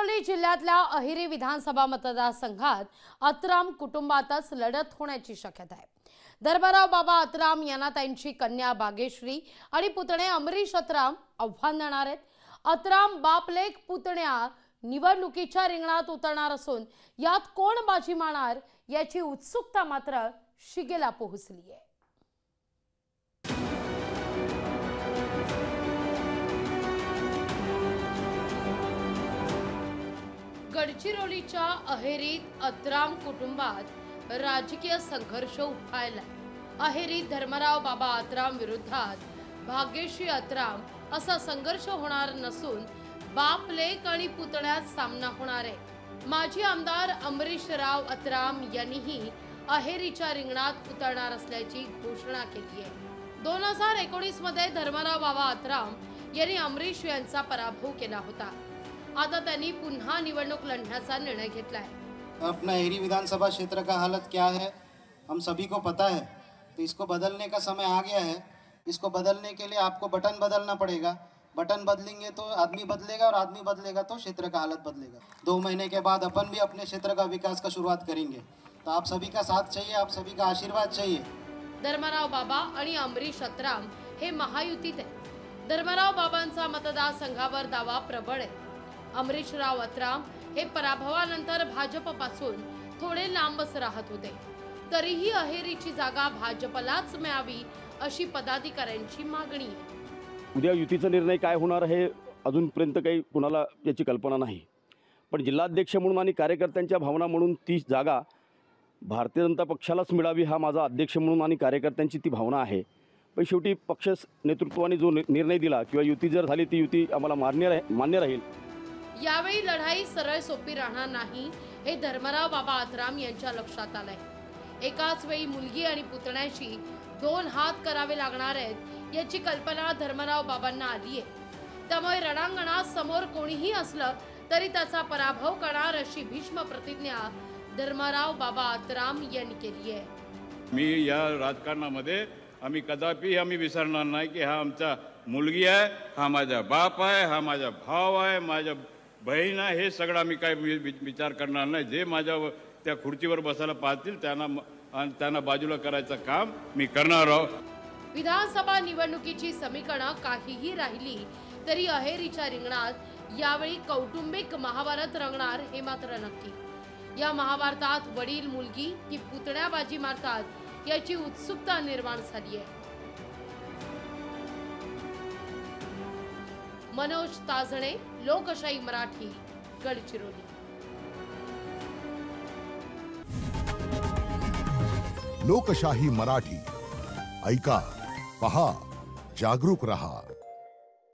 गडचिरोली जिल्ह्यातल्या अहेरी विधानसभा मतदारसंघात अत्राम कुटुंबातच लढत होण्याची शक्यता आहे। धर्मराव बाबा अत्राम यांना त्यांची कन्या भाग्यश्री आणि पुतणे अमरीश अत्राम आव्हान देणार आहेत। अत्राम बापलेक पुतण्या निवडणुकीच्या रिंगणात उतरणार असून यात कोण बाजी मारणार याची उत्सुकता मात्र शिगेला पोहोचली आहे। गडचिरोलीच्या अहेरीत अत्राम कुटुंबात राजकीय संघर्ष उफाळला। अहेरीत धर्मराव बाबा अत्राम विरोधात भाग्यश्री अत्राम असा संघर्ष होणार नसून बाप लेक आणि पुतण्यात सामना होणार आहे। माजी आमदार अमरीशराव अत्राम यांनीही अहेरीच्या रिंगणात उतरणार असल्याची घोषणा केली आहे। 2019 मध्ये धर्मराव बाबा अत्राम यांनी अमरीश यांचा पराभव केला होता। आता त्यांनी पुन्हा निवडणूक लढण्याचा निर्णय घेतला है। अपना अहेरी विधानसभा क्षेत्र का हालत क्या है हम सभी को पता है, तो इसको बदलने का समय आ गया है। इसको बदलने के लिए आपको बटन बदलना पड़ेगा। बटन बदलेंगे तो आदमी बदलेगा और आदमी बदलेगा तो क्षेत्र का हालत बदलेगा। 2 महीने के बाद अपन भी अपने क्षेत्र का विकास का शुरुआत करेंगे, तो आप सभी का साथ चाहिए, आप सभी का आशीर्वाद चाहिए। धर्मराव बाबा आणि अमरीश अत्राम हे महायुतीत आहे। धर्मराव बाबांचा मतदारसंघावर दावा प्रबळ आहे। अमरीशराव अत्राम हे पराभवानंतर भाजपपासून थोडे लांबच राहत होते, तरीही अहेरीची जागा भाजपलाच मिळावी अशी पदाधिकाऱ्यांची मागणी आहे। उद्या युतीचा निर्णय काय होणार हे अजूनपर्यंत काही कुणाला याची कल्पना नाही, पण जिल्हाध्यक्ष म्हणून आणि कार्यकर्त्यांच्या भावना म्हणून ती जागा भारतीय जनता पक्षालाच मिळावी हा माझा अध्यक्ष म्हणून आणि कार्यकर्त्यांची ती भावना आहे। पण शेवटी पक्ष नेतृत्वाने जो निर्णय दिला किंवा युती जर झाली ती युती आम्हाला मान्य राहील। यावेळी लढाई सरळ सोपी राहणार नाही हे धर्मराव बाबा अत्राम यांच्या लक्षात आलंय। एकाच वेळी मुलगी आणि पुतण्याशी 2 हात करावे लागणार आहेत याची कल्पना धर्मराव बाबांना आली आहे। त्यामुळे रणांगणात समोर कोणीही असलं तरी त्याचा पराभव करणार अशी भीष्म प्रतिज्ञा धर्मराव बाबा अत्राम यांनी केली आहे। मी या राजकारणामध्ये आम्ही कदापि विसरणार नाही की हा आमचा मुलगी आहे, हा माझा बाप आहे, हा माझा भाव आहे, माझा बहीण आहे, हे सगळं आम्ही काय विचार करणार नाही। जे माझ्या त्या खुर्चीवर बसायला पाहतील त्यांना बाजूला करायचं काम मी करणार आहोत। विधानसभा निवडणुकीची समीकरणं काहीही राहिली तरी अहेरीच्या रिंगणात यावेळी कौटुंबिक महाभारत रंगणार हे मात्र नक्की। या महाभारतात वडील मुलगी की पुतण्या बाजी मारतात याची उत्सुकता निर्माण झाली आहे। मनोज ताजणे, लोकशाही मराठी, गडचिरोली। लोकशाही मराठी ऐका, पहा, जागरूक रहा।